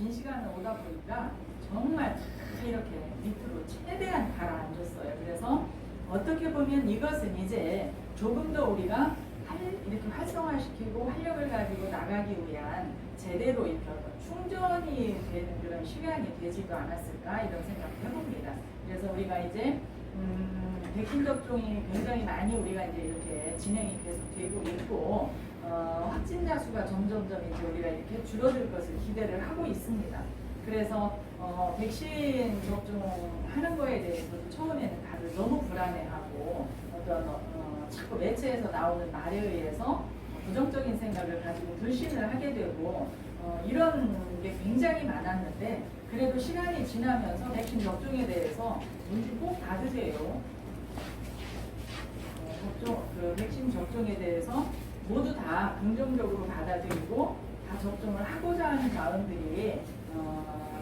긴 시간을 오다 보니까 정말 이렇게 밑으로 최대한 가라앉았어요. 그래서 어떻게 보면 이것은 이제 조금 더 우리가 이렇게 활성화시키고 활력을 가지고 나가기 위한 제대로 이렇게 충전이 되는 그런 시간이 되지도 않았을까 이런 생각을 해봅니다. 그래서 우리가 이제 백신 접종이 굉장히 많이 우리가 이제 이렇게 진행이 계속 되고 있고 확진자 수가 점점점 이제 우리가 이렇게 줄어들 것을 기대를 하고 있습니다. 그래서 백신 접종하는 거에 대해서도 처음에는 다들 너무 불안해하고 자꾸 매체에서 나오는 말에 의해서 부정적인 생각을 가지고 불신을 하게 되고 이런 게 굉장히 많았는데 그래도 시간이 지나면서 백신 접종에 대해서 문제 꼭 받으세요. 백신 접종에 대해서 모두 다 긍정적으로 받아들이고 다 접종을 하고자 하는 마음들이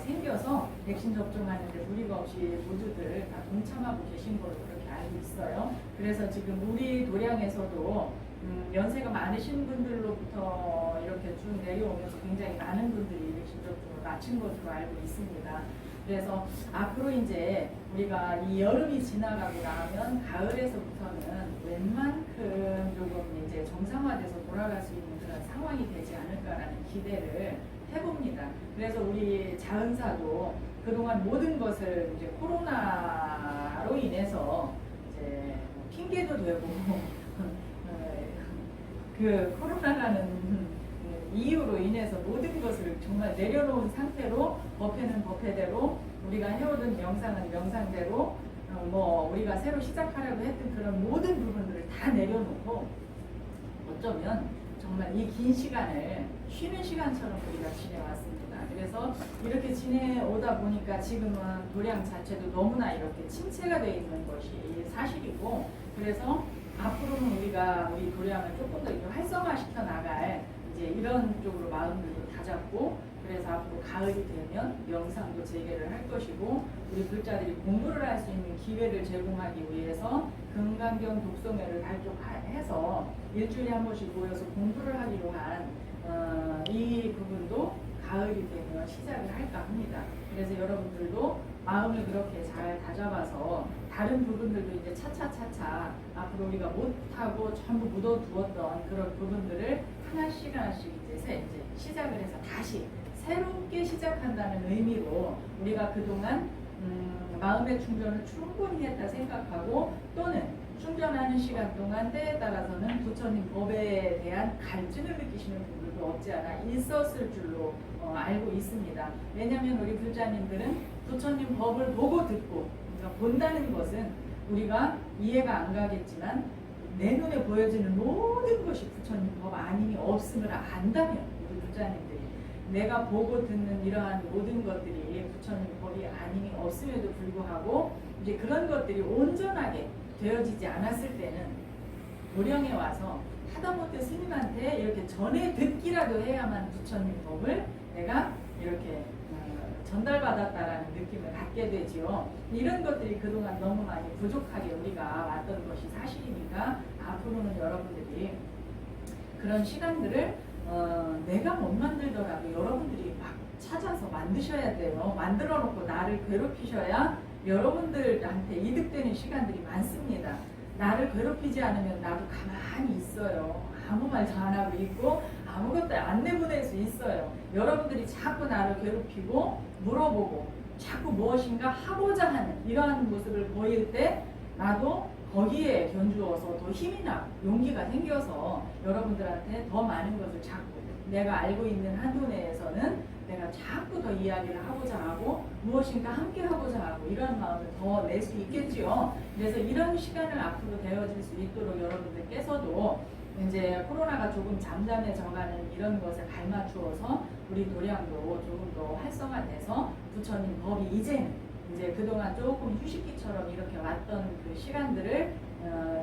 생겨서 백신 접종하는데 무리가 없이 모두들 다 동참하고 계신 걸로 그렇게 알고 있어요. 그래서 지금 우리 도량에서도 연세가 많으신 분들로부터 이렇게 쭉 내려오면서 굉장히 많은 분들이 백신 접종을 마친 것으로 알고 있습니다. 그래서 앞으로 이제 우리가 이 여름이 지나가고 나면 가을에서부터는 웬만큼 조금 이제 정상화돼서 돌아갈 수 있는 그런 상황이 되지 않을까라는 기대를 해봅니다. 그래서 우리 자은사도 그동안 모든 것을 이제 코로나로 인해서 이제 핑계도 되고 그 코로나라는 이유로 인해서 모든 것을 정말 내려놓은 상태로 법회는 법회대로 우리가 해오던 명상은 명상대로 우리가 새로 시작하려고 했던 그런 모든 부분들을 다 내려놓고 어쩌면 정말 이 긴 시간을 쉬는 시간처럼 우리가 지내왔습니다. 그래서 이렇게 지내오다 보니까 지금은 도량 자체도 너무나 이렇게 침체가 되어 있는 것이 사실이고 그래서 앞으로는 우리가 우리 도량을 조금 더 이렇게 활성화시켜 나갈 이제 이런 쪽으로 마음들도 다잡고 그래서 앞으로 가을이 되면 명상도 재개를 할 것이고 우리 불자들이 공부를 할 수 있는 기회를 제공하기 위해서 금강경 독서회를 발족해서 일주일에 한 번씩 모여서 공부를 하기로 한 이 부분도 가을이 되면 시작을 할까 합니다. 그래서 여러분들도 마음을 그렇게 잘 다잡아서 다른 부분들도 이제 차차차차 앞으로 우리가 못하고 전부 묻어두었던 그런 부분들을 하나씩 이제 시작을 해서 다시 새롭게 시작한다는 의미로 우리가 그동안 마음의 충전을 충분히 했다 생각하고 또는 충전하는 시간 동안 때에 따라서는 부처님 법에 대한 갈증을 느끼시는 분들도 없지 않아 있었을 줄로 알고 있습니다. 왜냐하면 우리 불자님들은 부처님 법을 보고 듣고 그러니까 본다는 것은 우리가 이해가 안 가겠지만 내 눈에 보여지는 모든 것이 부처님 법 아님이 없음을 안다면 우리 불자님들이 내가 보고 듣는 이러한 모든 것들이 부처님 법이 아님이 없음에도 불구하고 이제 그런 것들이 온전하게 되어지지 않았을 때는 도량에 와서 하다못해 스님한테 이렇게 전해 듣기라도 해야만 부처님 법을 내가 이렇게 전달받았다라는 느낌을 갖게 되지요. 이런 것들이 그동안 너무 많이 부족하게 우리가 왔던 것이 사실이니까 앞으로는 여러분들이 그런 시간들을 내가 못 만들더라도 여러분들이 막 찾아서 만드셔야 돼요. 만들어 놓고 나를 괴롭히셔야 여러분들한테 이득되는 시간들이 많습니다. 나를 괴롭히지 않으면 나도 가만히 있어요. 아무 말도 안 하고 있고 아무것도 안 내보낼 수 있어요. 여러분들이 자꾸 나를 괴롭히고 물어보고 자꾸 무엇인가 하고자 하는 이러한 모습을 보일 때 나도 거기에 견주어서 더 힘이 나 용기가 생겨서 여러분들한테 더 많은 것을 자꾸 내가 알고 있는 한도 내에서는 내가 자꾸 더 이야기를 하고자 하고 무엇인가 함께 하고자 하고 이런 마음을 더 낼 수 있겠지요. 그래서 이런 시간을 앞으로 되어질 수 있도록 여러분들께서도 이제 코로나가 조금 잠잠해져가는 이런 것에 발맞추어서 우리 도량도 조금 더 활성화돼서 부처님 법이 이제 그동안 조금 휴식기처럼 이렇게 왔던 그 시간들을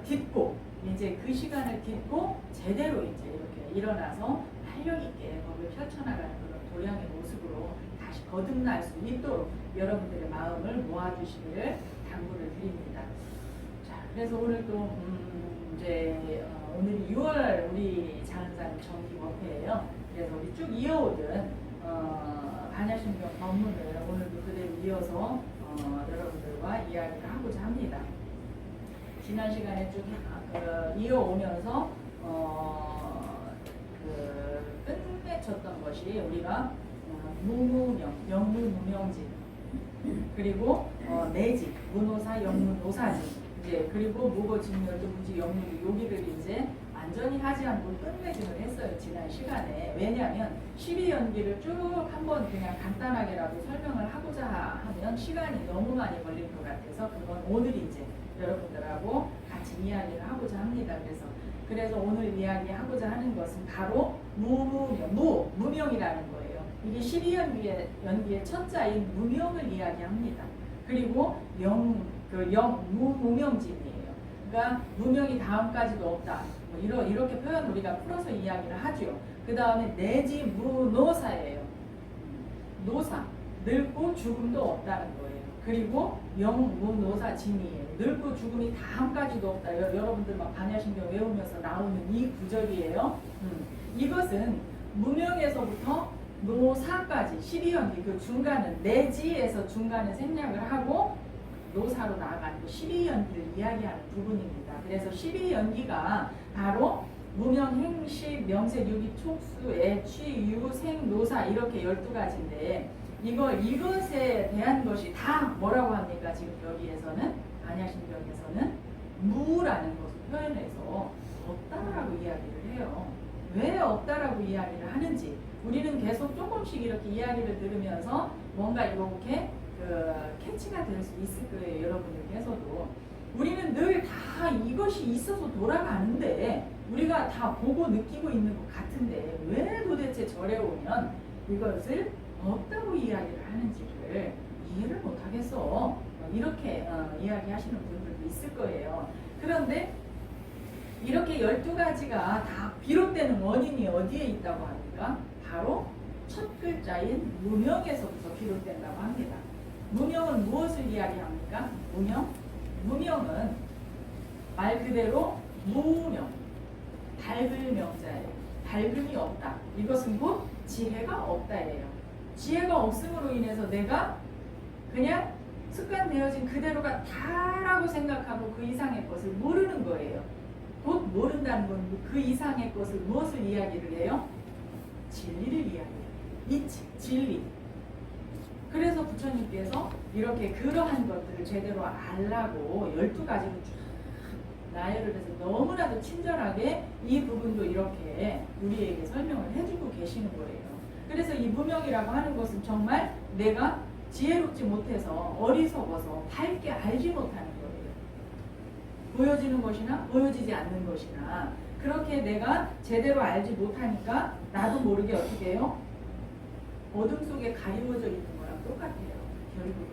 딛고 이제 그 시간을 딛고 제대로 이제 이렇게 일어나서 활력 있게 법을 펼쳐나가는 그런 도량의 모습으로 다시 거듭날 수 있도록 여러분들의 마음을 모아주시기를 당부를 드립니다. 자, 그래서 오늘 또 이제 오늘이 6월 우리 자은사님 정기법회예요. 그래서 우리 쭉 이어오던 반야신경 법문을 오늘도 그대로 이어서 여러분들과 이야기를 하고자 합니다. 지난 시간에 쭉 이어오면서 끝맺혔던 것이 우리가 무무명, 영무무명진, 그리고 내지, 무노사, 영무노사진, 이제 그리고 무고직멸도 무지, 영무, 여기를 이제 완전히 하지 않고 끝맺음을 했어요. 지난 시간에. 왜냐하면 12연기를 쭉 한번 그냥 간단하게라도 설명을 하고자 하면 시간이 너무 많이 걸릴 것 같아서 그건 오늘 이제 여러분들하고 같이 이야기를 하고자 합니다. 그래서 오늘 이야기하고자 하는 것은 바로 무무명, 무명이라는 거예요. 이게 12연기의 첫자인 무명을 이야기합니다. 그리고 무무명진이에요. 그러니까 무명이 다음까지도 없다. 뭐 이렇게 표현 우리가 풀어서 이야기를 하죠. 그 다음에 내지 무노사예요. 노사, 늙고 죽음도 없다는 거예요. 그리고 영무노사진이에요. 늙고 죽음이 다음까지도 없다. 여러분들 막 반야신경 외우면서 나오는 이 구절이에요. 이것은 무명에서부터 노사까지 12연기 그 중간은 내지에서 중간에 생략을 하고 노사로 나아가는 12연기를 이야기하는 부분입니다. 그래서 12연기가 바로 무명, 행시, 명세, 유기, 촉수, 애, 취, 유, 생, 노사 이렇게 12가지인데 이것에 대한 것이 다 뭐라고 합니까? 지금 여기에서는 반야신경에서는 무라는 것을 표현해서 없다라고 이야기를 해요. 왜 없다라고 이야기를 하는지 우리는 계속 조금씩 이렇게 이야기를 들으면서 뭔가 이렇게 캐치가 될 수 있을 거예요. 여러분들께서도. 우리는 늘 다 이것이 있어서 돌아가는데 우리가 다 보고 느끼고 있는 것 같은데 왜 도대체 절에 오면 이것을 없다고 이야기를 하는지를 이해를 못하겠어. 이렇게 이야기하시는 분들도 있을 거예요. 그런데 이렇게 12가지가 다 비롯되는 원인이 어디에 있다고 합니까? 바로 첫 글자인 무명에서부터 비롯된다고 합니다. 무명은 무엇을 이야기합니까? 무명은 말 그대로 무명, 밝을 명자예요. 밝음이 없다. 이것은 곧 지혜가 없다예요. 지혜가 없음으로 인해서 내가 그냥 습관되어진 그대로가 다라고 생각하고 그 이상의 것을 모르는 거예요. 곧 모른다는 건 그 이상의 것을 무엇을 이야기를 해요? 진리를 이야기해요. 이치, 진리. 그래서 부처님께서 이렇게 그러한 것들을 제대로 알라고 12가지로 쭉 나열을 해서 너무나도 친절하게 이 부분도 이렇게 우리에게 설명을 해주고 계시는 거예요. 그래서 이 무명이라고 하는 것은 정말 내가 지혜롭지 못해서 어리석어서 밝게 알지 못하는 거예요. 보여지는 것이나 보여지지 않는 것이나 그렇게 내가 제대로 알지 못하니까 나도 모르게 어떻게 해요? 어둠 속에 가리워져 있는 거랑 똑같아요. 결국은.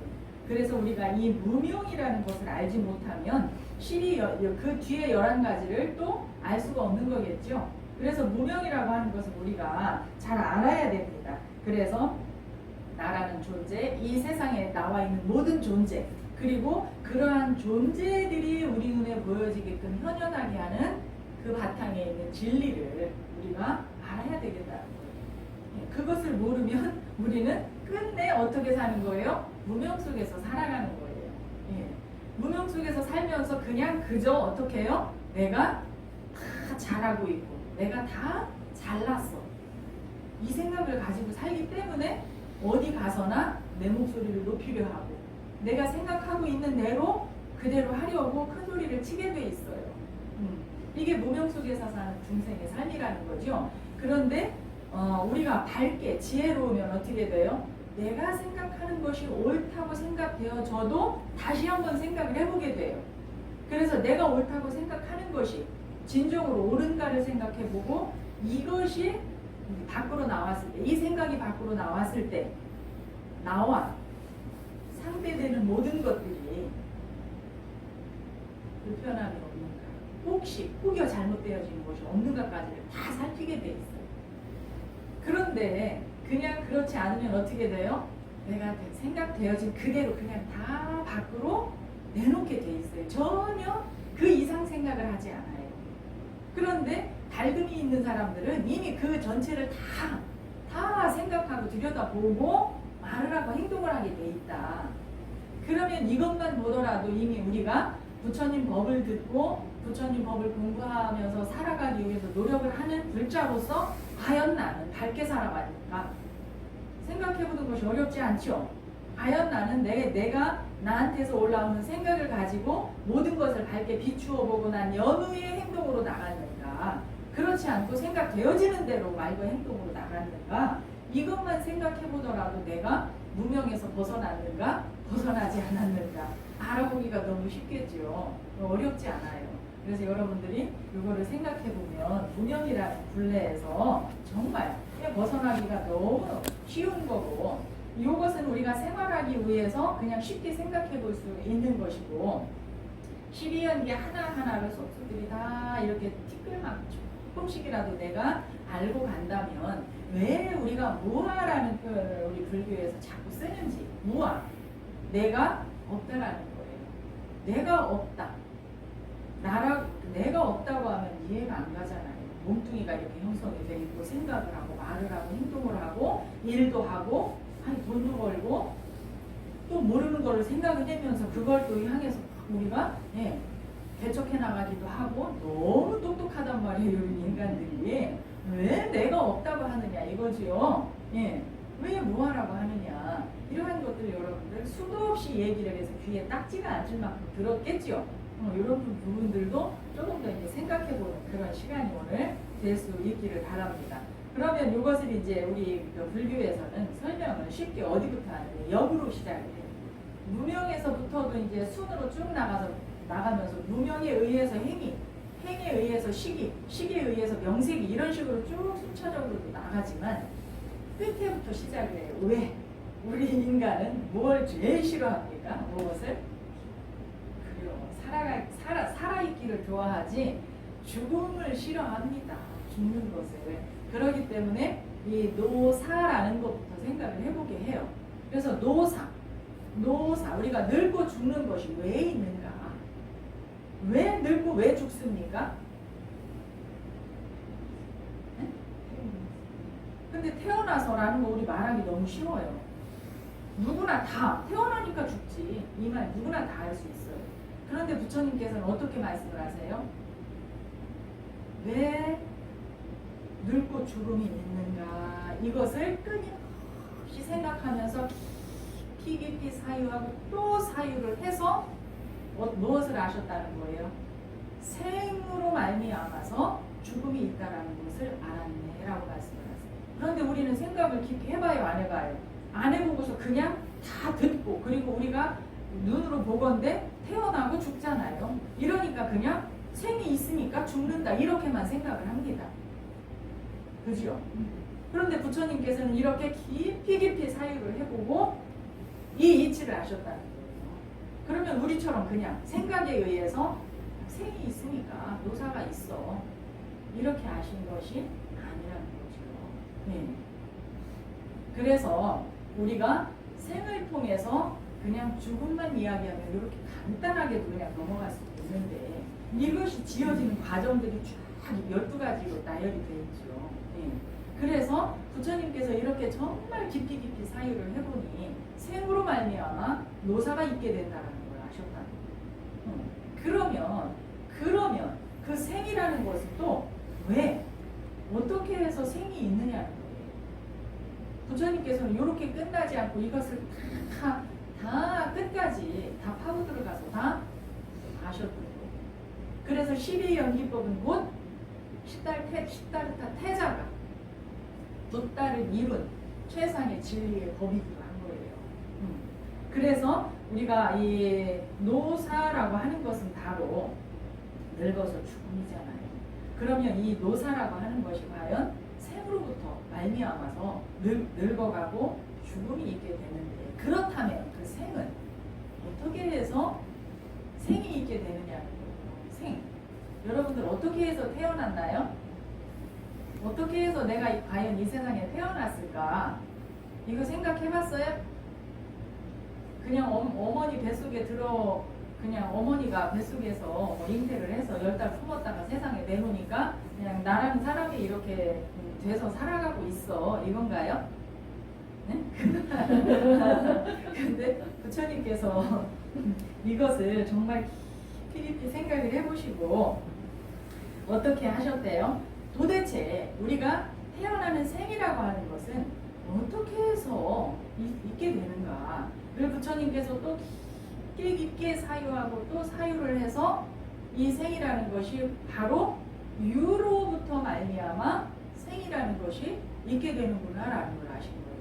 그래서 우리가 이 무명이라는 것을 알지 못하면 그 뒤에 11가지를 또 알 수가 없는 거겠죠. 그래서 무명이라고 하는 것을 우리가 잘 알아야 됩니다. 그래서 나라는 존재, 이 세상에 나와 있는 모든 존재, 그리고 그러한 존재들이 우리 눈에 보여지게끔 현현하게 하는 그 바탕에 있는 진리를 우리가 알아야 되겠다는 거예요. 그것을 모르면 우리는 끝내 어떻게 사는 거예요? 무명 속에서 살아가는 거예요. 예. 무명 속에서 살면서 그냥 그저 어떻게 해요? 내가 다 잘하고 있고 내가 다 잘났어. 이 생각을 가지고 살기 때문에 어디 가서나 내 목소리를 높이려 하고 내가 생각하고 있는 대로 그대로 하려고 큰 소리를 치게 돼 있어요. 이게 무명 속에서 사는 중생의 삶이라는 거죠. 그런데 우리가 밝게 지혜로우면 어떻게 돼요? 내가 생각하는 것이 옳다고 생각되어져도 다시 한번 생각을 해보게 돼요. 그래서 내가 옳다고 생각하는 것이 진정으로 옳은가를 생각해보고 이것이 밖으로 나왔을 때, 이 생각이 밖으로 나왔을 때 나와 상대되는 모든 것들이 불편함이 없는가, 혹시 혹여 잘못되어지는 것이 없는가까지를 다 살피게 돼 있어요. 그런데 그냥 그렇지 않으면 어떻게 돼요? 내가 생각되어진 그대로 그냥 다 밖으로 내놓게 돼 있어요. 전혀 그 이상 생각을 하지 않아요. 그런데 밝음이 있는 사람들은 이미 그 전체를 다 다 생각하고 들여다보고 말을 하고 행동을 하게 돼 있다. 그러면 이것만 보더라도 이미 우리가 부처님 법을 듣고 부처님 법을 공부하면서 살아가기 위해서 노력을 하는 불자로서 과연 나는 밝게 살아가니까 생각해보는 것이 어렵지 않죠. 과연 나는 내가 나한테서 올라오는 생각을 가지고 모든 것을 밝게 비추어 보고 난 연후의 행동으로 나갔는가, 그렇지 않고 생각되어지는 대로 말과 행동으로 나갔는가, 이것만 생각해보더라도 내가 무명에서 벗어났는가 벗어나지 않았는가 알아보기가 너무 쉽겠죠. 어렵지 않아요. 그래서 여러분들이 이거를 생각해보면 무명이라는 굴레에서 정말 벗어나기가 너무 쉬운 거고, 이것은 우리가 생활하기 위해서 그냥 쉽게 생각해 볼 수 있는 것이고, 12연계 하나하나를 속수들이 다 이렇게 티끌만 조금씩이라도 내가 알고 간다면 왜 우리가 무아라는 표현을 우리 불교에서 자꾸 쓰는지, 무아, 내가 없다라는 거예요. 내가 없다. 내가 없다고 하면 이해가 안 가잖아요. 몸뚱이가 이렇게 형성이 돼 있고 생각을 하고 말을 하고 행동을 하고 일도 하고 돈도 벌고 또 모르는 거를 생각을 하면서 그걸 또 향해서 우리가 개척해 나가기도 하고 너무 똑똑하단 말이에요. 이런 인간들이 왜 내가 없다고 하느냐 이거지요. 왜 무하라고 하느냐, 이러한 것들 여러분들 수도 없이 얘기를 해서 귀에 딱지가 앉을 만큼 들었겠죠. 이런 부분들도 조금 더 이제 생각해보는 그런 시간이 오늘 될 수 있기를 바랍니다. 그러면 이것을 이제 우리 불교에서는 설명을 쉽게 어디부터 하느냐, 역으로 시작을 해요. 무명에서부터도 이제 순으로 쭉 나가면서 무명에 의해서 행위, 행에 의해서 시기, 시기에 의해서 명색이, 이런 식으로 쭉 순차적으로 나가지만 끝에부터 시작을 해요. 왜? 우리 인간은 뭘 제일 싫어합니까? 무엇을? 살아있기를 좋아하지 죽음을 싫어합니다. 죽는 것을. 그렇기 때문에 이 노사라는 것부터 생각을 해보게 해요. 그래서 노사, 우리가 늙고 죽는 것이 왜 있는가? 왜 늙고 왜 죽습니까? 네? 근데 태어나서라는 거 우리 말하기 너무 쉬워요. 누구나 다 태어나니까 죽지, 이 말 누구나 다 할 수 있어요. 그런데 부처님께서는 어떻게 말씀을 하세요? 왜 늙고 죽음이 있는가, 이것을 끊임없이 생각하면서 깊이 사유하고 또 사유를 해서 무엇을 아셨다는 거예요? 생으로 말미암아서 죽음이 있다라는 것을 알았네 라고 말씀을 하세요. 그런데 우리는 생각을 깊이 해봐요, 안 해봐요? 안 해보고서 그냥 다 듣고, 그리고 우리가 눈으로 보건대 태어나고 죽잖아요. 이러니까 그냥 생이 있으니까 죽는다 이렇게만 생각을 합니다. 그죠? 그런데 부처님께서는 이렇게 깊이 사유를 해보고 이 이치를 아셨다는 거예요. 그러면 우리처럼 그냥 생각에 의해서 생이 있으니까 노사가 있어 이렇게 아신 것이 아니라는 거죠. 네. 그래서 우리가 생을 통해서 그냥 죽음만 이야기하면 이렇게 간단하게도 그냥 넘어갈 수도 있는데, 이것이 지어지는 과정들이 쫙 12가지로 나열이 되어 있죠. 네. 그래서 부처님께서 이렇게 정말 깊이 사유를 해보니 생으로 말미암아 노사가 있게 된다는 걸 아셨다는 거예요. 그러면 그 생이라는 것은 또 왜, 어떻게 해서 생이 있느냐는 거예요. 부처님께서는 이렇게 끝나지 않고 이것을 다 끝까지 다 파고 들어가서 다 아셨던 거예요. 그래서 12연기법은 곧 시달타 태자가 붓다를 이룬 최상의 진리의 법이기도 한 거예요. 그래서 우리가 이 노사라고 하는 것은 바로 늙어서 죽음이잖아요. 그러면 이 노사라고 하는 것이 과연 생으로부터 말미암아서 늙어가고 죽음이 있게 되는데, 그렇다면 그 생은 어떻게 해서 생이 있게 되느냐는 거예요. 생. 여러분들 어떻게 해서 태어났나요? 어떻게 해서 내가 과연 이 세상에 태어났을까? 이거 생각해봤어요? 그냥 어머니 뱃속에 그냥 어머니가 뱃속에서 잉태를 해서 10달 품었다가 세상에 내놓으니까 그냥 나라는 사람이 이렇게 돼서 살아가고 있어. 이건가요? 네? 근데 부처님께서 이것을 정말 깊이 생각을 해보시고 어떻게 하셨대요? 도대체 우리가 태어나는 생이라고 하는 것은 어떻게 해서 있게 되는가? 그리고 부처님께서 또 깊게 사유하고 또 사유를 해서 이 생이라는 것이 바로 유로부터 말미암아 생이라는 것이 있게 되는구나라는 걸 아신 거예요.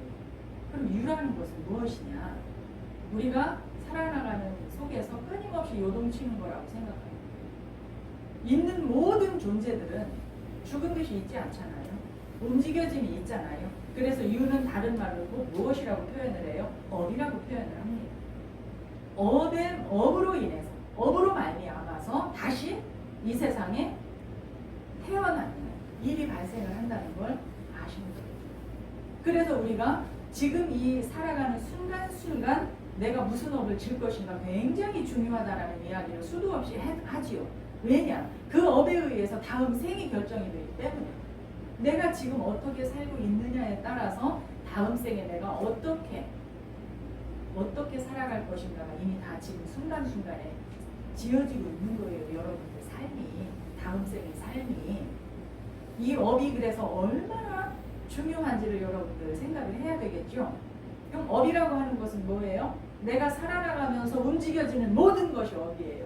그럼 유라는 것은 무엇이냐? 우리가 살아나가는 속에서 끊임없이 요동치는 거라고 생각합니다. 있는 모든 존재들은 죽은 듯이 있지 않잖아요. 움직여짐이 있잖아요. 그래서 유는 다른 말로 무엇이라고 표현을 해요? 업이라고 표현을 합니다. 업으로 인해서, 업으로 말미암아서 다시 이 세상에 태어나는 일이 발생을 한다는 걸 아시는 거예요. 그래서 우리가 지금 이 살아가는 순간순간 내가 무슨 업을 질 것인가 굉장히 중요하다라는 이야기를 수도 없이 하지요. 왜냐? 그 업에 의해서 다음 생이 결정이 되기 때문에 내가 지금 어떻게 살고 있느냐에 따라서 다음 생에 내가 어떻게 살아갈 것인가가 이미 다 지금 순간순간에 지어지고 있는 거예요. 여러분들 삶이, 다음 생의 삶이. 이 업이 그래서 얼마나 중요한지를 여러분들 생각을 해야 되겠죠. 그럼 업이라고 하는 것은 뭐예요? 내가 살아나가면서 움직여지는 모든 것이 업이에요.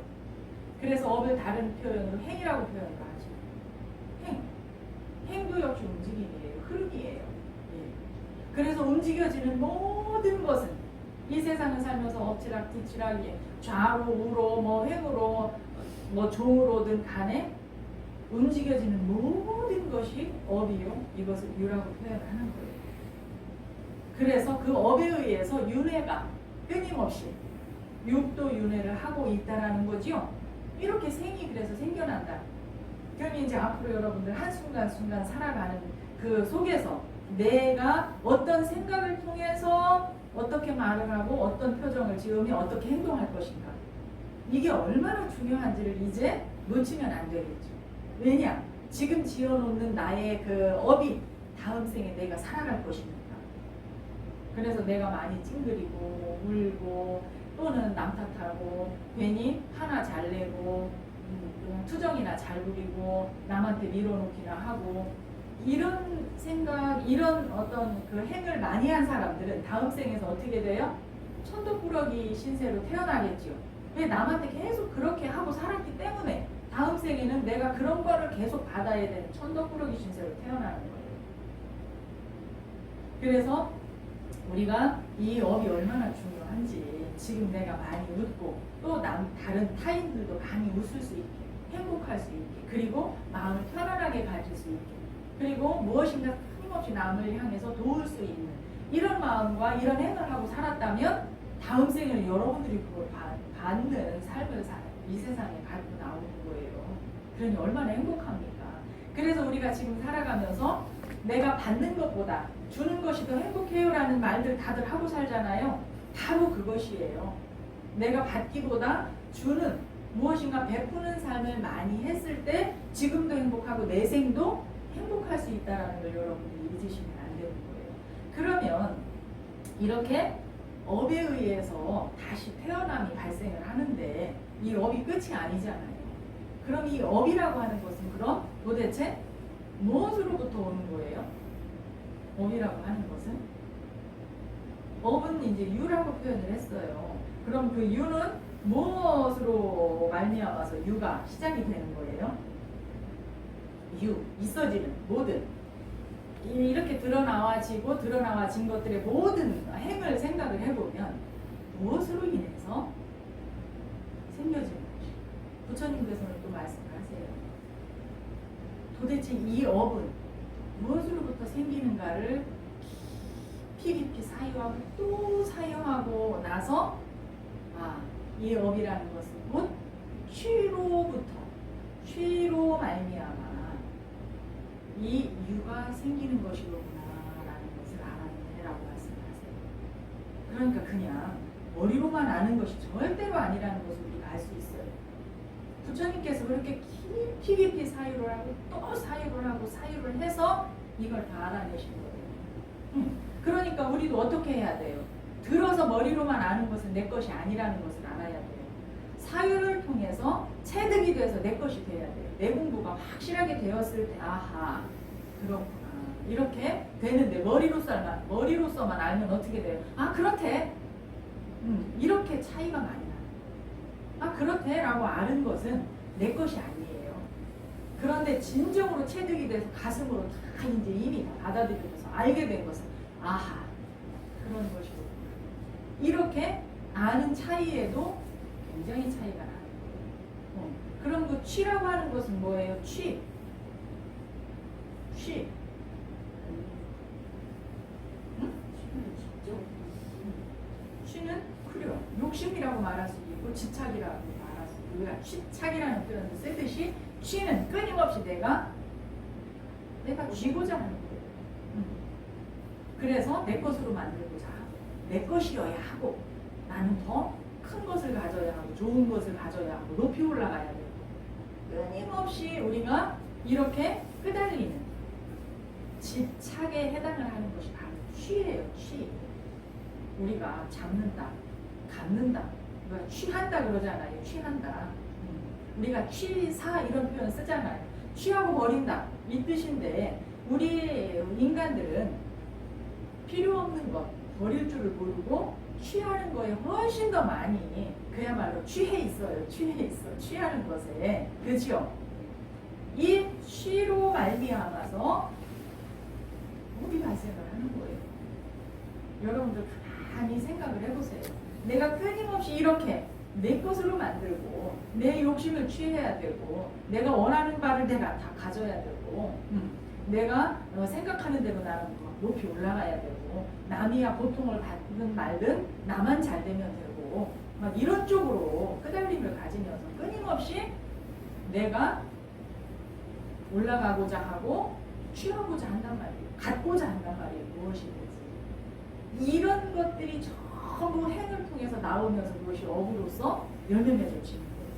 그래서 업을 다른 표현으로 행이라고 표현을 하죠. 행도 역시 움직임이에요. 흐름이에요. 예. 그래서 움직여지는 모든 것은 이 세상을 살면서 엎치락 뒤치락 좌로 우로 뭐 횡으로 뭐 종으로든 간에 움직여지는 모든 것이 업이요. 이것을 유라고 표현하는 거예요. 그래서 그 업에 의해서 윤회가 끊임없이 육도 윤회를 하고 있다라는 거죠. 이렇게 생이 그래서 생겨난다. 그럼 이제 앞으로 여러분들 한순간순간 살아가는 그 속에서 내가 어떤 생각을 통해서 어떻게 말을 하고 어떤 표정을 지으며 어떻게 행동할 것인가. 이게 얼마나 중요한지를 이제 놓치면 안 되겠죠. 왜냐? 지금 지어놓는 나의 그 업이 다음 생에 내가 살아갈 것이니까. 그래서 내가 많이 찡그리고 울고 또는 남 탓하고 괜히 화나 잘 내고 그냥 투정이나 잘 부리고 남한테 밀어놓기나 하고 이런 생각, 이런 어떤 그 행을 많이 한 사람들은 다음 생에서 어떻게 돼요? 천도꾸러기 신세로 태어나겠죠. 왜? 남한테 계속 그렇게 하고 살았기 때문에 다음 생에는 내가 그런 거를 계속 받아야 되는 천도꾸러기 신세로 태어나는 거예요. 그래서 우리가 이 업이 얼마나 중요한지 지금 내가 많이 웃고 또 다른 타인들도 많이 웃을 수 있게 행복할 수 있게 그리고 마음을 편안하게 가질 수 있게 그리고 무엇인가 끊임없이 남을 향해서 도울 수 있는 이런 마음과 이런 행을 하고 살았다면 다음 생에는 여러분들이 그걸 받는 삶을 이 세상에 가지고 나오는 거예요. 그러니 얼마나 행복합니까? 그래서 우리가 지금 살아가면서 내가 받는 것보다 주는 것이 더 행복해요라는 말들 다들 하고 살잖아요. 바로 그것이에요. 내가 받기보다 주는 무엇인가 베푸는 삶을 많이 했을 때 지금도 행복하고 내 생도 행복할 수 있다는 걸 여러분들이 잊으시면 안 되는 거예요. 그러면 이렇게 업에 의해서 다시 태어남이 발생을 하는데 이 업이 끝이 아니잖아요. 그럼 이 업이라고 하는 것은 그럼 도대체 무엇으로부터 오는 거예요? 업이라고 하는 것은? 업은 이제 유라고 표현을 했어요. 그럼 그 유는 무엇으로 말미암아서 유가 시작이 되는 거예요? 유, 있어지는 모든 이렇게 드러나와진 것들의 모든 행을 생각을 해보면 무엇으로 인해서 생겨지는 것이 부처님께서는 또 말씀하세요. 도대체 이 업은 무엇으로부터 생기는가를 깊이 사유하고 또 사유하고 나서 이 업이라는 것은 곧 취로 말미암아 이 유가 생기는 것이로구나 라는 것을 알았네 라고 말씀하세요. 그러니까 그냥 머리로만 아는 것이 절대로 아니라는 것을 우리가 알 수 있어요. 부처님께서 그렇게 깊이 사유를 하고 또 사유를 하고 사유를 해서 이걸 다 알아내신 거예요. 그러니까 우리도 어떻게 해야 돼요? 들어서 머리로만 아는 것은 내 것이 아니라는 것을 알아야 돼요. 사유를 통해서 체득이 돼서 내 것이 돼야 돼요. 내 공부가 확실하게 되었을 때 아하 그렇구나 이렇게 되는데 머리로서만 알면 어떻게 돼요? 아 그렇대. 이렇게 차이가 많이 나요. 아 그렇대 라고 아는 것은 내 것이 아니에요. 그런데 진정으로 체득이 돼서 가슴으로 다 이제 이미 다 받아들여서 알게 된 것은 아하 그런 것이고 이렇게 아는 차이에도 굉장히 차이가 나요. 그럼 그 취라고 하는 것은 뭐예요? 취. 취는 그래요. 욕심이라고 말할 수도 있고 집착이라고 말할 수도 있고 우리가 집착이라는 표현을 쓰듯이 취는 끊임없이 내가 쥐고자 하는 거예요. 그래서 내 것으로 만들고자 하고 내 것이어야 하고 나는 더 큰 것을 가져야 하고 좋은 것을 가져야 하고 높이 올라가야 되고 끊임없이 우리가 이렇게 끄달리는 집착에 해당을 하는 것이 바로 취예요. 취. 우리가 잡는다, 갖는다, 우리가 취한다 그러잖아요. 취한다. 우리가 취사 이런 표현 쓰잖아요. 취하고 버린다 이 뜻인데 우리 인간들은 필요 없는 것 버릴 줄을 모르고 취하는 거에 훨씬 더 많이 그야말로 취해 있어요. 취하는 것에. 그죠? 이 취로 말미암아서 무비 발생을 하는 거예요. 여러분들 가만히 생각을 해보세요. 내가 끊임없이 이렇게 내 것으로 만들고 내 욕심을 취해야 되고 내가 원하는 바를 내가 다 가져야 되고 내가 생각하는 대로 나는 높이 올라가야 되고 남이야 고통을 받든 말든 나만 잘 되면 되고 막 이런 쪽으로 끄달림을 가지면서 끊임없이 내가 올라가고자 하고 취하고자 한단 말이에요. 갖고자 한단 말이에요. 무엇이든지. 이런 것들이 전부 행을 통해서 나오면서 그것이 업으로서 열매 맺어지는 거예요.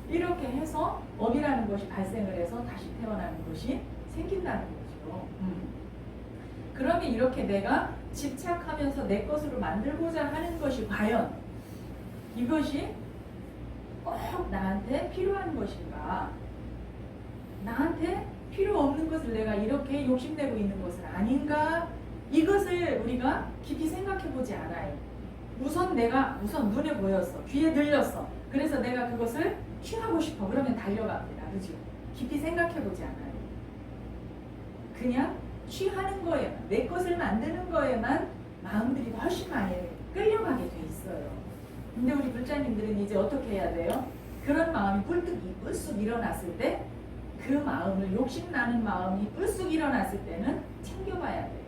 이렇게 해서 업이라는 것이 발생을 해서 다시 태어나는 것이 생긴다는 거죠. 그러면 이렇게 내가 집착하면서 내 것으로 만들고자 하는 것이 과연 이것이 꼭 나한테 필요한 것인가? 나한테 필요 없는 것을 내가 이렇게 욕심내고 있는 것은 아닌가? 이것을 우리가 깊이 생각해 보지 않아요. 우선 눈에 보였어. 귀에 들렸어. 그래서 내가 그것을 취하고 싶어. 그러면 달려갑니다. 그죠? 깊이 생각해 보지 않아요. 그냥 취하는 거에만, 내 것을 만드는 거에만 마음들이 훨씬 많이 끌려가게 돼 있어요. 근데 우리 불자님들은 이제 어떻게 해야 돼요? 그런 마음이 불쑥 일어났을 때 그 마음을 욕심나는 마음이 불쑥 일어났을 때는 챙겨봐야 돼요.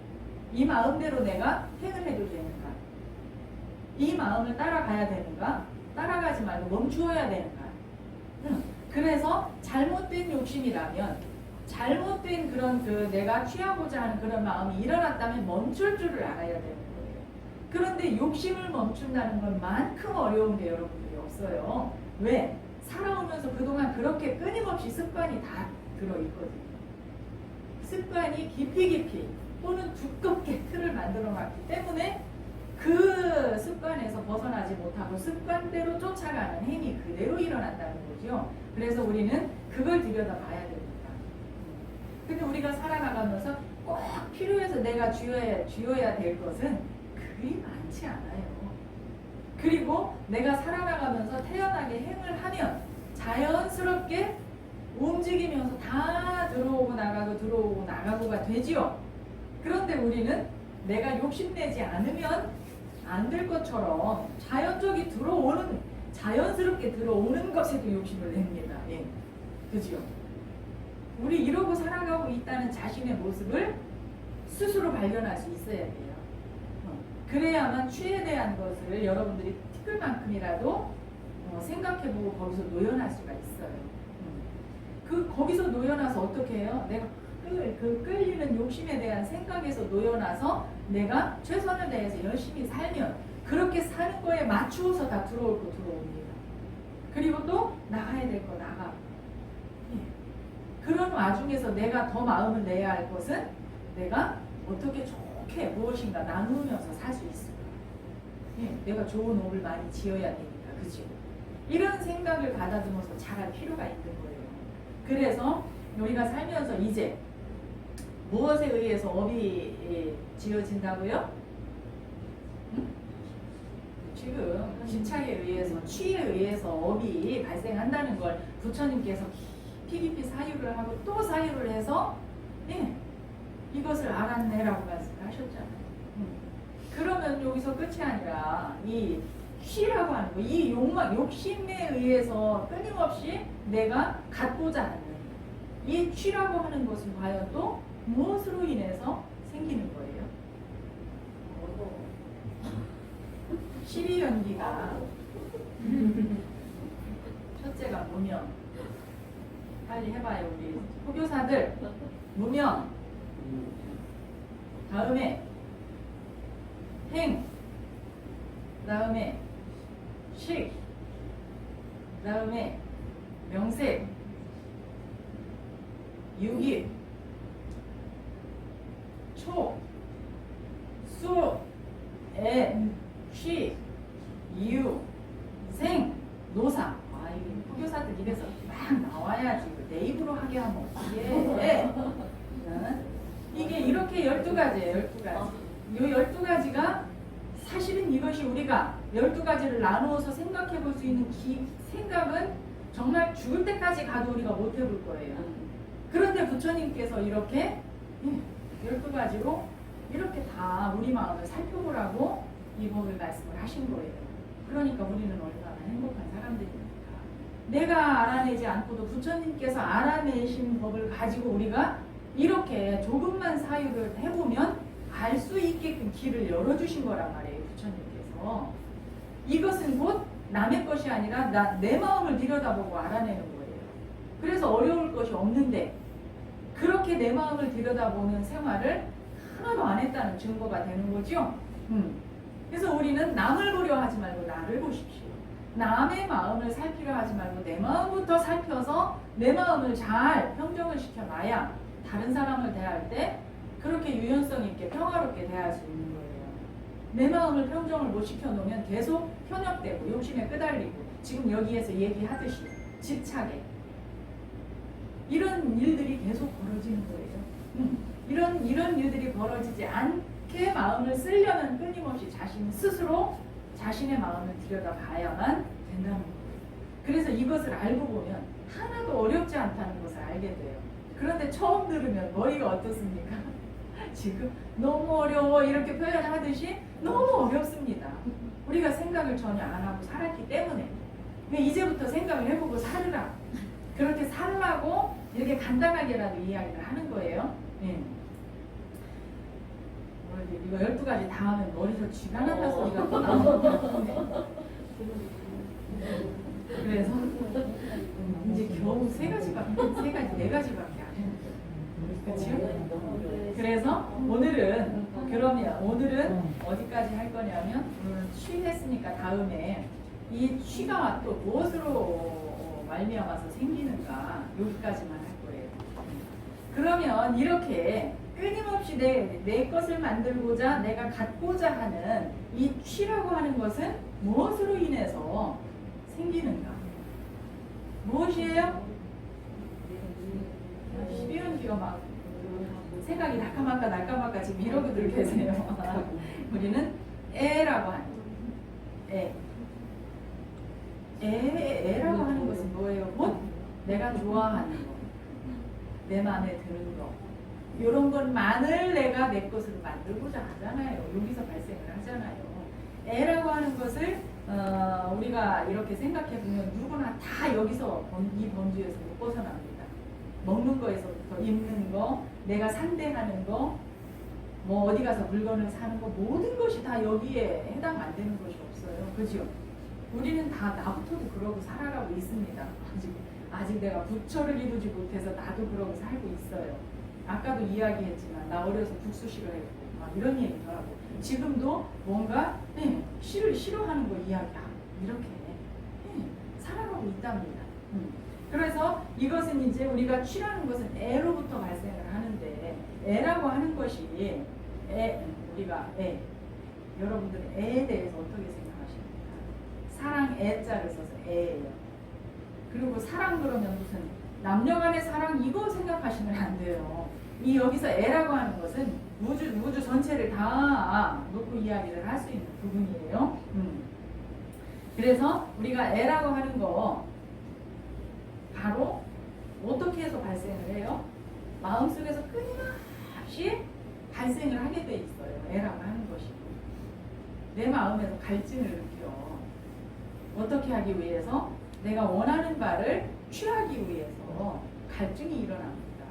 이 마음대로 내가 행을 해도 되는가? 이 마음을 따라가야 되는가? 따라가지 말고 멈추어야 되는가? 그래서 잘못된 욕심이라면 잘못된 그런 내가 취하고자 하는 그런 마음이 일어났다면 멈출 줄을 알아야 되는 거예요. 그런데 욕심을 멈춘다는 것만큼 어려운 게 여러분들이 없어요. 왜? 살아오면서 그동안 그렇게 끊임없이 습관이 다 들어있거든요. 습관이 깊이 또는 두껍게 틀을 만들어 놨기 때문에 그 습관에서 벗어나지 못하고 습관대로 쫓아가는 행위 그대로 일어난다는 거죠. 그래서 우리는 그걸 들여다봐야 됩니다. 근데 우리가 살아나가면서 꼭 필요해서 내가 쥐어야 될 것은 그리 많지 않아요. 그리고 내가 살아나가면서 태연하게 행을 하면 자연스럽게 움직이면서 다 들어오고 나가고가 되지요. 그런데 우리는 내가 욕심내지 않으면 안 될 것처럼 자연스럽게 들어오는 것에도 욕심을 냅니다. 예. 그죠? 우리 이러고 살아가고 있다는 자신의 모습을 스스로 발견할 수 있어야 돼요. 그래야만 취에 대한 것을 여러분들이 티끌만큼이라도 생각해보고 거기서 노연할 수가 있어요. 거기서 노연해서 어떻게 해요? 내가 그 끌리는 욕심에 대한 생각에서 노연해서 내가 최선을 다해서 열심히 살면 그렇게 사는 거에 맞추어서 다 들어올 거 들어옵니다. 그리고 또 나가야 될 거 나가고. 그런 와중에서 내가 더 마음을 내야 할 것은 내가 어떻게 좋게 무엇인가 나누면서 살 수 있을까. 예, 내가 좋은 옥을 많이 지어야 되니까. 그죠? 이런 생각을 가다듬어서 잘할 필요가 있는 거예요. 그래서 우리가 살면서 이제 무엇에 의해서 업이 지어진다고요? 응? 지금 집착에 의해서, 취에 의해서 업이 발생한다는 걸 부처님께서 깊이 사유를 하고 또 사유를 해서 예, 이것을 알았네라고 말씀하셨잖아요. 그러면 여기서 끝이 아니라 이 취라고 하는 거, 이 욕망, 욕심에 의해서 끊임없이 내가 갖고자 하는 이 취라고 하는 것은 과연 또 무엇으로 인해서 생기는 거예요? 12연기가 첫째가 무명. 빨리 해봐요 우리 호교사들. 무명. 다음에 행. 다음에 식. 다음에 명색. 유기. 초. 수. 애. 쉬. 이유. 생. 노사. 아, 이게 호교사들 입에서 막 나와야지. 내 입으로 하게 하면 어떡해. 이게 이렇게 12가지예요. 12가지. 이 12가지가 사실은 이것이 우리가 12가지를 나누어서 생각해 볼 수 있는 생각은 정말 죽을 때까지 가도 우리가 못 해볼 거예요. 그런데 부처님께서 이렇게 12가지로 이렇게 다 우리 마음을 살펴보라고 이 법을 말씀을 하신 거예요. 그러니까 우리는 얼마나 행복한 사람들입니까? 내가 알아내지 않고도 부처님께서 알아내신 법을 가지고 우리가 이렇게 조금만 사유를 해보면 알 수 있게끔 길을 열어주신 거란 말이에요. 부처님께서. 이것은 곧 남의 것이 아니라 내 마음을 들여다보고 알아내는 거예요. 그래서 어려울 것이 없는데 그렇게 내 마음을 들여다보는 생활을 하나도 안 했다는 증거가 되는 거죠. 그래서 우리는 남을 보려 하지 말고 나를 보십시오. 남의 마음을 살피려 하지 말고 내 마음부터 살펴서 내 마음을 잘 평정을 시켜놔야 다른 사람을 대할 때 그렇게 유연성 있게 평화롭게 대할 수 있는 거예요. 내 마음을 평정을 못 시켜놓으면 계속 현혹되고 욕심에 끄달리고 지금 여기에서 얘기하듯이 집착에 이런 일들이 계속 벌어지는 거예요. 이런 일들이 벌어지지 않게 마음을 쓰려면 끊임없이 자신 스스로 자신의 마음을 들여다봐야만 된다는 거예요. 그래서 이것을 알고 보면 하나도 어렵지 않다는 것을 알게 돼요. 그런데 처음 들으면 머리가 어떻습니까? 지금 너무 어려워 이렇게 표현하듯이 너무 어렵습니다. 우리가 생각을 전혀 안 하고 살았기 때문에 이제부터 생각을 해보고 살으라. 그렇게 살라고 이렇게 간단하게라도 이야기를 하는 거예요. 네. 이거 12가지 다 하면 머리에서 쥐가 난다 소리가 또 나오는 것 같은데. 그래서 이제 겨우 3가지밖에, 4가지밖에 안 해요. 그렇죠? 그래서 오늘은 어디까지 할 거냐면 오늘은 취했으니까 다음에 이 취가 또 무엇으로 말미암아서 생기는가 여기까지만 할 거예요. 그러면 이렇게 끊임없이 내 것을 만들고자 내가 갖고자 하는 이 취라고 하는 것은 무엇으로 인해서 생기는가? 무엇이에요? 12연기가 막 생각이 날까말까 지금 이러고들 계세요. 우리는 애라고 하는 애. 애라고 하는 것은 뭐예요? 곧 내가 좋아하는 거, 내 마음에 드는 거, 이런 것만을 내가 내 것으로 만들고자 하잖아요. 여기서 발생을 하잖아요. 애라고 하는 것을 우리가 이렇게 생각해 보면 누구나 다 여기서 이 범주에서 못 벗어납니다. 먹는 거에서부터 입는 거, 내가 상대하는 거, 뭐 어디 가서 물건을 사는 거 모든 것이 다 여기에 해당 안 되는 것이 없어요. 그죠? 우리는 다 나부터도 그러고 살아가고 있습니다. 아직 내가 부처를 이루지 못해서 나도 그러고 살고 있어요. 아까도 이야기했지만 나 어려서 국수 싫어했고 막 이런 얘기도 하고 지금도 뭔가 싫어하는 거 이야기하고 이렇게 살아가고 있답니다. 그래서 이것은 이제 우리가 취라는 것은 애로부터 발생을 하는데 애라고 하는 것이 우리가 여러분들 애에 대해서 어떻게 생각하십니까? 사랑 애자를 써서 애예요. 그리고 사랑 그러면 무슨 남녀간의 사랑 이거 생각하시면 안 돼요. 이 여기서 애라고 하는 것은 우주 전체를 다 놓고 이야기를 할 수 있는 부분이에요. 그래서 우리가 애라고 하는 거 바로 어떻게 해서 발생을 해요? 마음속에서 끊임없이 발생을 하게 돼 있어요. 애라고 하는 것이. 내 마음에서 갈증을 느껴. 어떻게 하기 위해서? 내가 원하는 바를 취하기 위해서 갈증이 일어납니다.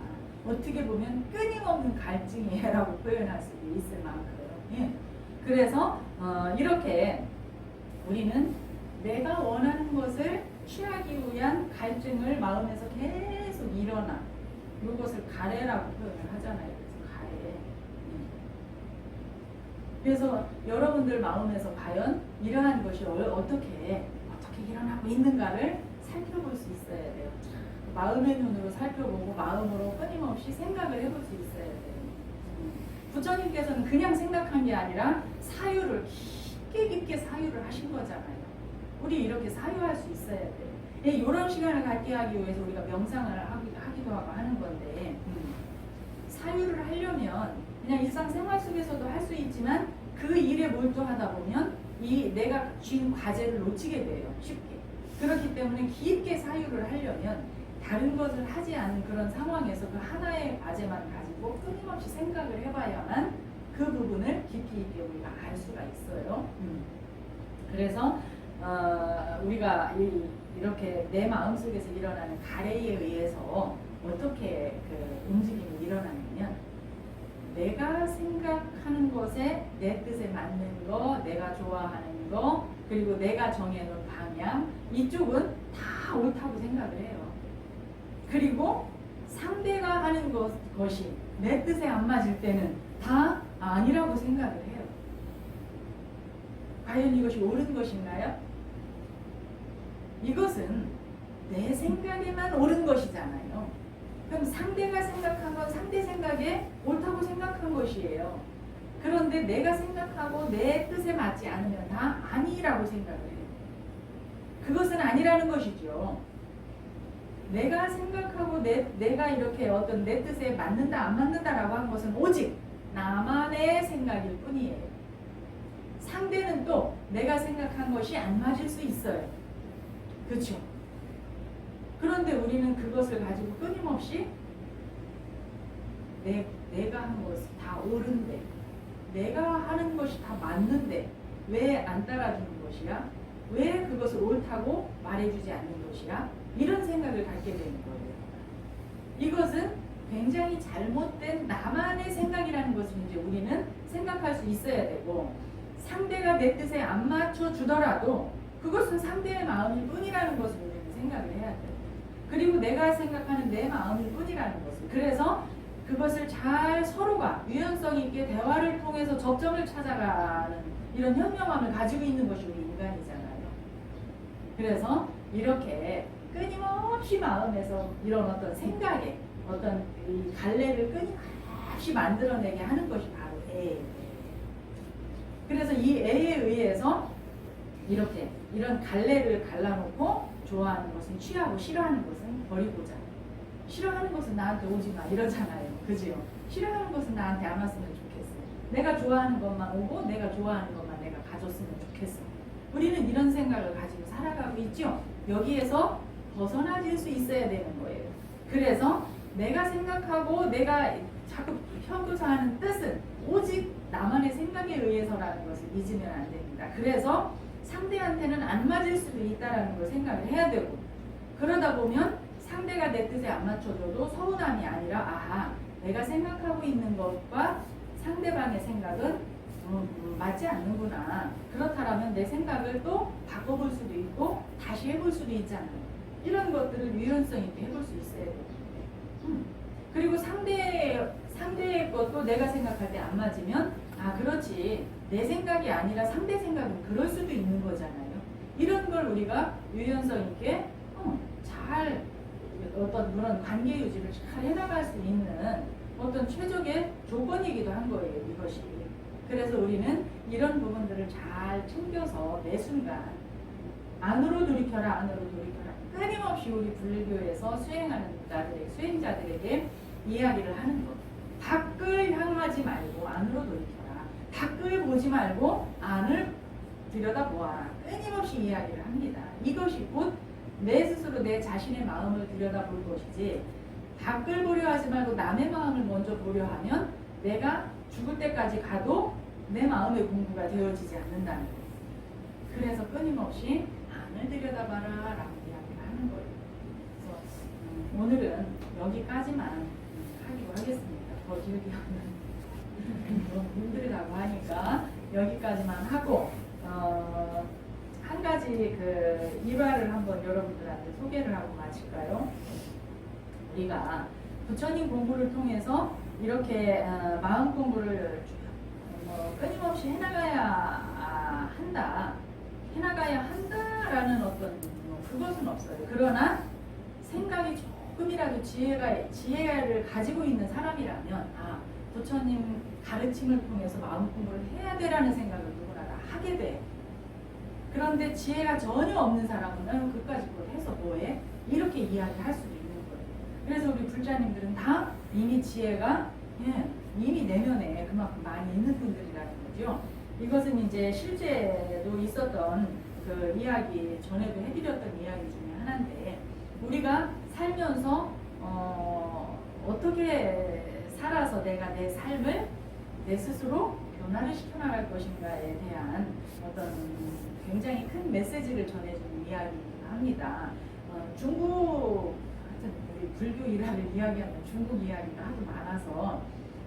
어떻게 보면 끊임없는 갈증이 애라고 표현할 수도 있을 만큼. 예. 그래서 이렇게 우리는 내가 원하는 것을 취하기 위한 갈증을 마음에서 계속 일어나. 이것을 가래라고 표현을 하잖아요. 그래서 가래. 그래서 여러분들 마음에서 과연 이러한 것이 어떻게 일어나고 있는가를 살펴볼 수 있어야 돼요. 마음의 눈으로 살펴보고 마음으로 끊임없이 생각을 해볼 수 있어야 돼요. 부처님께서는 그냥 생각한 게 아니라 사유를 깊게 사유를 하신 거잖아요. 우리 이렇게 사유할 수 있어야 돼요. 이런 시간을 갖게 하기 위해서 우리가 명상을 하기도 하고 하는 건데 사유를 하려면 그냥 일상생활 속에서도 할 수 있지만 그 일에 몰두하다 보면 이 내가 쥔 과제를 놓치게 돼요. 쉽게. 그렇기 때문에 깊게 사유를 하려면 다른 것을 하지 않은 그런 상황에서 그 하나의 과제만 가지고 끊임없이 생각을 해봐야만 그 부분을 깊이 있게 우리가 알 수가 있어요. 그래서 우리가 이렇게 내 마음속에서 일어나는 가래에 의해서 어떻게 그 움직임이 일어나냐면 내가 생각하는 것에 내 뜻에 맞는 거, 내가 좋아하는 거, 그리고 내가 정해놓은 방향 이쪽은 다 옳다고 생각을 해요. 그리고 상대가 하는 것이 내 뜻에 안 맞을 때는 다 아니라고 생각을 해요. 과연 이것이 옳은 것인가요? 이것은 내 생각에만 옳은 것이잖아요. 그럼 상대가 생각한 건 상대 생각에 옳다고 생각한 것이에요. 그런데 내가 생각하고 내 뜻에 맞지 않으면 다 아니라고 생각을 해요. 그것은 아니라는 것이죠. 내가 생각하고 내가 이렇게 어떤 내 뜻에 맞는다 안 맞는다라고 한 것은 오직 나만의 생각일 뿐이에요. 상대는 또 내가 생각한 것이 안 맞을 수 있어요. 그렇죠? 그런데 우리는 그것을 가지고 끊임없이 내가 한 것이 다 옳은데 내가 하는 것이 다 맞는데 왜 안 따라주는 것이야? 왜 그것을 옳다고 말해주지 않는 것이야? 이런 생각을 갖게 되는 거예요. 이것은 굉장히 잘못된 나만의 생각이라는 것을 이제 우리는 생각할 수 있어야 되고 상대가 내 뜻에 안 맞춰주더라도 그것은 상대의 마음일 뿐이라는 것을 우리는 생각을 해야 돼요. 그리고 내가 생각하는 내 마음일 뿐이라는 것을. 그래서 그것을 잘 서로가 유연성 있게 대화를 통해서 접점을 찾아가는 이런 현명함을 가지고 있는 것이 우리 인간이잖아요. 그래서 이렇게 끊임없이 마음에서 이런 어떤 생각에 어떤 이 갈래를 끊임없이 만들어내게 하는 것이 바로 애예요. 그래서 이 애에 의해서 이렇게 이런 갈래를 갈라놓고 좋아하는 것은 취하고 싫어하는 것은 버리고자. 싫어하는 것은 나한테 오지 마 이러잖아요. 그죠? 싫어하는 것은 나한테 안 왔으면 좋겠어. 내가 좋아하는 것만 오고 내가 좋아하는 것만 내가 가졌으면 좋겠어. 우리는 이런 생각을 가지고 살아가고 있죠. 여기에서 벗어나질 수 있어야 되는 거예요. 그래서 내가 생각하고 내가 자꾸 펴고자 하는 뜻은 오직 나만의 생각에 의해서라는 것을 잊으면 안 됩니다. 그래서 상대한테는 안 맞을 수도 있다는 걸 생각을 해야 되고 그러다 보면 상대가 내 뜻에 안 맞춰줘도 서운함이 아니라 아하 내가 생각하고 있는 것과 상대방의 생각은 맞지 않는구나. 그렇다면 내 생각을 또 바꿔볼 수도 있고 다시 해볼 수도 있잖아요. 이런 것들을 유연성 있게 해볼 수 있어야 돼요. 그리고 상대의 것도 내가 생각할 때 안 맞으면 아 그렇지 내 생각이 아니라 상대 생각은 그럴 수도 있는 거잖아요. 이런 걸 우리가 유연성 있게 잘 어떤 그런 관계 유지를 잘 해나갈 수 있는 어떤 최적의 조건이기도 한 거예요, 이것이. 그래서 우리는 이런 부분들을 잘 챙겨서 매 순간 안으로 돌이켜라, 안으로 돌이켜라. 끊임없이 우리 불교에서 수행자들에게 이야기를 하는 것. 밖을 향하지 말고 안으로 돌이켜라. 밖을 보지 말고 안을 들여다보아라. 끊임없이 이야기를 합니다. 이것이 곧 내 스스로 내 자신의 마음을 들여다볼 것이지, 밖을 보려 하지 말고 남의 마음을 먼저 보려 하면 내가 죽을 때까지 가도 내 마음의 공부가 되어지지 않는다는 거예요. 그래서 끊임없이 안을 들여다봐라 라고 이야기를 하는 거예요. 그래서 오늘은 여기까지만 하기로 하겠습니다. 더 길게 하면 너무 힘들다고 하니까 여기까지만 하고, 한 가지 그 일화를 한번 여러분들한테 소개를 하고 마칠까요? 우리가 부처님 공부를 통해서 이렇게 마음 공부를 끊임없이 해나가야 한다라는 어떤 그것은 없어요. 그러나 생각이 조금이라도 지혜를 가지고 있는 사람이라면 부처님 가르침을 통해서 마음 공부를 해야 되라는 생각을 누구나 다 하게 돼. 그런데 지혜가 전혀 없는 사람은 그까짓 걸 해서 뭐해? 이렇게 이야기할 수도 있는 거예요. 그래서 우리 불자님들은 다 이미 지혜가 이미 내면에 그만큼 많이 있는 분들이라는 거죠. 이것은 이제 실제로 있었던 그 이야기, 전에도 해드렸던 이야기 중에 하나인데, 우리가 살면서 어떻게 살아서 내가 내 삶을 내 스스로 변화를 시켜나갈 것인가에 대한 어떤 굉장히 큰 메시지를 전해주는 이야기이기도 합니다. 중국, 우리 불교 일화를 이야기하면 중국 이야기가 하도 많아서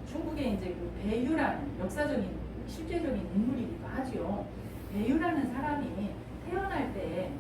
중국에 이제 그 배유라는 역사적인 실제적인 인물이기도 하죠. 배유라는 사람이 태어날 때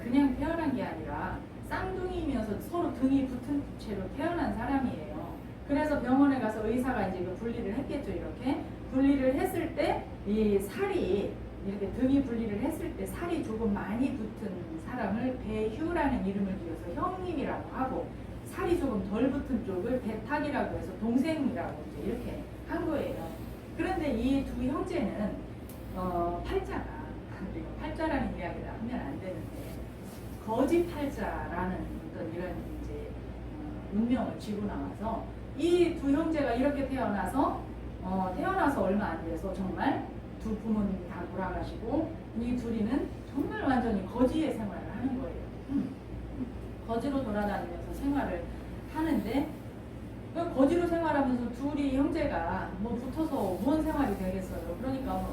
그냥 태어난 게 아니라 쌍둥이면서 서로 등이 붙은 채로 태어난 사람이에요. 그래서 병원에 가서 의사가 이제 그 분리를 했겠죠. 이렇게 분리를 했을 때 이 살이 이렇게 등이 분리를 했을 때 살이 조금 많이 붙은 사람을 배휴라는 이름을 지어서 형님이라고 하고, 살이 조금 덜 붙은 쪽을 배탁이라고 해서 동생이라고 이제 이렇게 한 거예요. 그런데 이 두 형제는 팔자가, 우리가 팔자라는 이야기를 하면 안 되는데 거지 팔자라는 어떤 이런 이제 운명을 쥐고 나와서 이 두 형제가 이렇게 태어나서 얼마 안 돼서 정말 두 부모님이 다 돌아가시고 이 둘이는 정말 완전히 거지의 생활을 하는 거예요. 거지로 돌아다니면서 생활을 하는데, 거지로 생활하면서 둘이 형제가 뭐 붙어서 뭔 생활이 되겠어요. 그러니까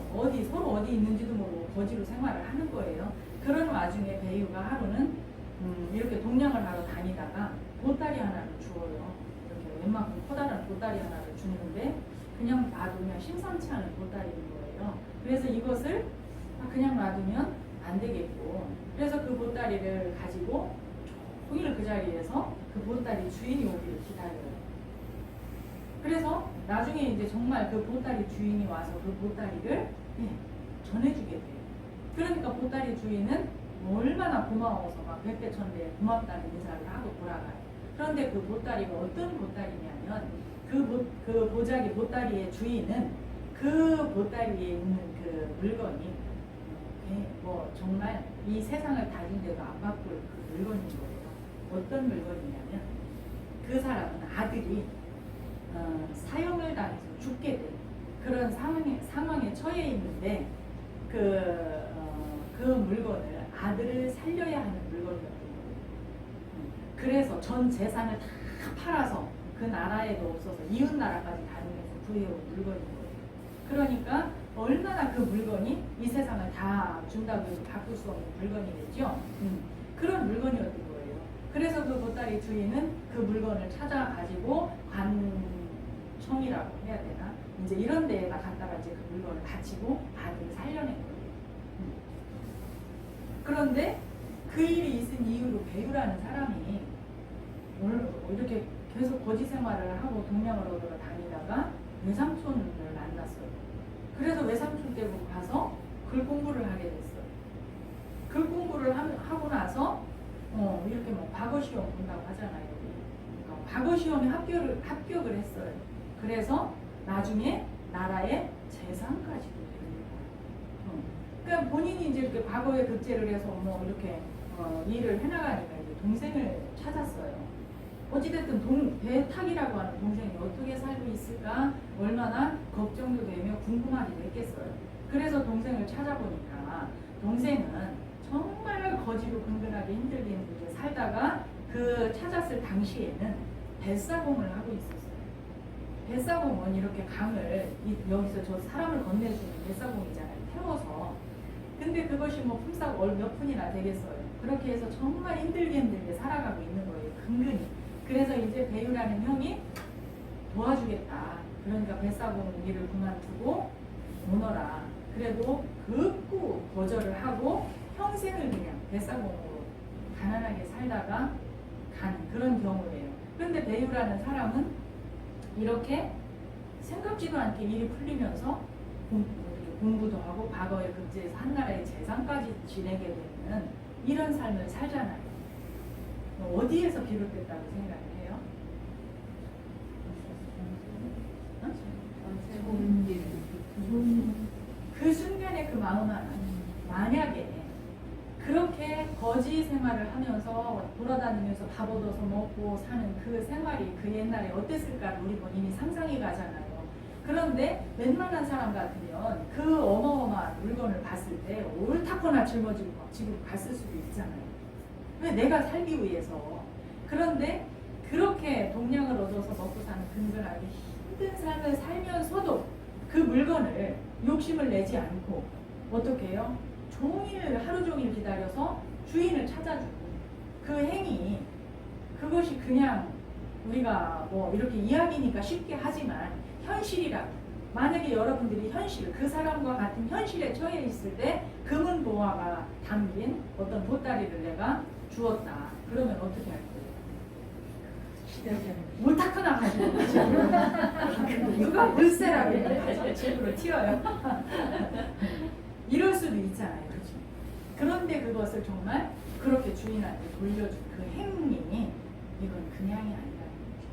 서로 어디 있는지도 모르고 거지로 생활을 하는 거예요. 그런 와중에 배유가 하루는 이렇게 동냥을 하러 다니다가 보따리 하나를 주어요. 이렇게 웬만큼 커다란 보따리 하나를 주는데 그냥 놔두면 심상치 않은 보따리인 거예요. 그래서 이것을 그냥 놔두면 안 되겠고, 그래서 그 보따리를 가지고 종일 그 자리에서 그 보따리 주인이 오기를 기다려요. 그래서 나중에 이제 정말 그 보따리 주인이 와서 그 보따리를 전해주게 돼요. 그러니까 보따리 주인은 얼마나 고마워서 막 백배 천배 고맙다는 인사를 하고 돌아가요. 그런데 그 보따리가 어떤 보따리냐면 그 보자기 보따리의 주인은 그 보따리에 있는 그 물건이 뭐 정말 이 세상을 다진데도 안 바꿀 그 물건인 거예요. 어떤 물건이냐면 그 사람은 아들이 사형을 당해서 죽게 된 그런 상황에 처해 있는데 그 물건을 아들을 살려야 하는 물건이었던 거예요. 그래서 전 재산을 다 팔아서 그 나라에도 없어서 이웃 나라까지 다니면서 구해온 물건인 거예요. 그러니까 얼마나 그 물건이 이 세상을 다 준다고 해서 바꿀 수 없는 물건이겠죠. 그런 물건이었던 거예요. 그래서 그 보따리 주인은 그 물건을 찾아가지고 관청이라고 해야 되나? 이제 이런 데에다 갖다가 이제 그 물건을 바치고 아들을 살려낸 거예요. 그런데 그 일이 있은 이후로 배유라는 사람이 이렇게 계속 거지 생활을 하고 동양을 얻으러 다니다가 외삼촌을 만났어요. 그래서 외삼촌 댁으로 가서 글 공부를 하게 됐어요. 글 공부를 하고 나서 이렇게 뭐 과거 시험 본다고 하잖아요. 과거 시험에 합격을 했어요. 그래서 나중에 나라의 재산까지도 됩니다. 그러니까 본인이 이제 이렇게 과거에 급제를 해서 뭐 이렇게 일을 해나가니까 이제 동생을 찾았어요. 어찌됐든 배탁이라고 하는 동생이 어떻게 살고 있을까 얼마나 걱정도 되며 궁금하기도 했겠어요. 그래서 동생을 찾아보니까 동생은 정말 거지로 근근하게 힘들게 살다가 그 찾았을 당시에는 뱃사공을 하고 있었어요. 뱃사공은 이렇게 강을 여기서 저 사람을 건네주는 뱃사공이잖아요. 태워서. 근데 그것이 뭐 품삯 몇 푼이나 되겠어요. 그렇게 해서 정말 힘들게 살아가고 있는 거예요. 근근히. 그래서 이제 배유라는 형이 도와주겠다. 그러니까 뱃사공 일을 그만두고 오너라. 그래도 극구 거절을 하고 평생을 그냥 뱃사공으로 가난하게 살다가 가는 그런 경우예요. 그런데 배유라는 사람은 이렇게 생각지도 않게 일이 풀리면서 공부도 하고 과거에 급제해서 한나라의 재산까지 지내게 되는 이런 삶을 살잖아요. 어디에서 비롯됐다고 생각을 해요? 그 순간에 그 마음 하나. 만약에 그렇게 거지 생활을 하면서 돌아다니면서 밥 얻어서 먹고 사는 그 생활이 그 옛날에 어땠을까 우리 본인이 상상이 가잖아요. 그런데 웬만한 사람 같으면 그 어마어마한 물건을 봤을 때 옳다거나 짊어지고 지금 갔을 수도 있잖아요. 왜? 내가 살기 위해서. 그런데 그렇게 동량을 얻어서 먹고 사는 근근하게 힘든 삶을 살면서도 그 물건을 욕심을 내지 않고 어떻게 해요? 하루 종일 기다려서 주인을 찾아주고 그 행위 그것이 그냥 우리가 뭐 이렇게 이야기니까 쉽게 하지만 현실이라고 만약에 여러분들이 그 사람과 같은 현실에 처해 있을 때 금은보화가 담긴 어떤 보따리를 내가 주었다. 그러면 어떻게 할 거예요? 옳다거나 가지고 누가 물세라고 해서 집으로 튀어요. 이럴 수도 있잖아요. 그렇죠? 그런데 그것을 정말 그렇게 주인한테 돌려준 그 행위 이건 그냥이 아니라는 거죠.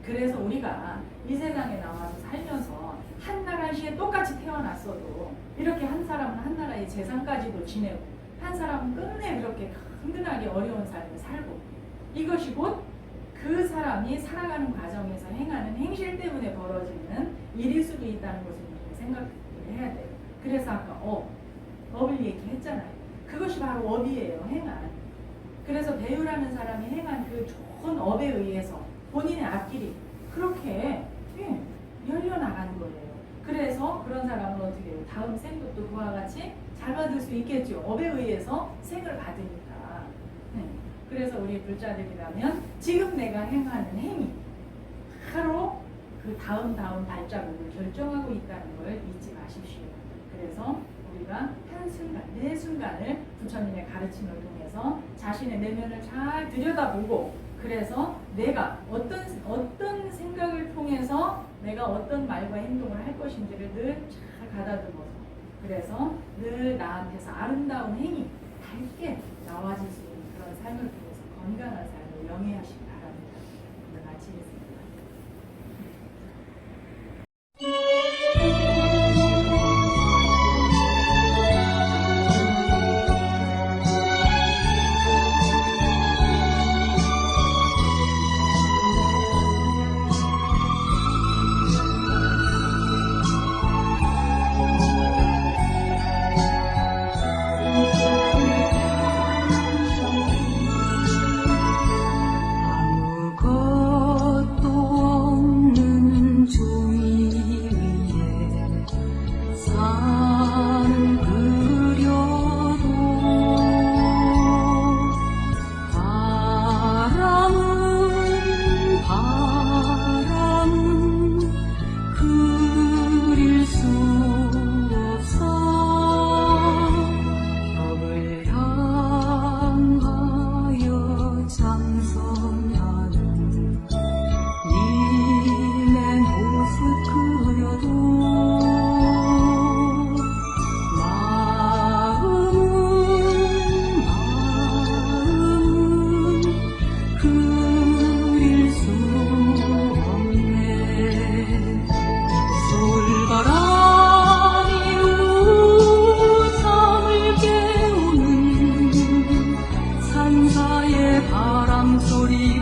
그래서 우리가 이 세상에 나와서 살면서 한나라시에 똑같이 태어났어도 이렇게 한 사람은 한나라의 재산까지도 지내고 한 사람은 끝내 그렇게 힘든하게 어려운 삶을 살고 이것이 곧 그 사람이 살아가는 과정에서 행하는 행실 때문에 벌어지는 일일 수도 있다는 것을 생각을 해야 돼요. 그래서 아까 업을 얘기했잖아요. 그것이 바로 업이에요. 행한. 그래서 배유라는 사람이 행한 그 좋은 업에 의해서 본인의 앞길이 그렇게 열려나가는 거예요. 그래서 그런 사람은 어떻게 해요? 다음 생도 또 그와 같이 잘 받을 수 있겠죠. 업에 의해서 생을 받으니까. 그래서 우리 불자들이라면 지금 내가 행하는 행위 바로 그 다음 발자국을 결정하고 있다는 걸 잊지 마십시오. 그래서 우리가 한순간, 매 순간을 부처님의 가르침을 통해서 자신의 내면을 잘 들여다보고 그래서 내가 어떤 생각을 통해서 내가 어떤 말과 행동을 할 것인지를 늘 잘 가다듬어서 그래서 늘 나한테서 아름다운 행위, 밝게 나와질 수 있는 그런 삶을 통해서 건강한 삶을 영위하시기 바랍니다. 오늘 마치겠습니다. 소리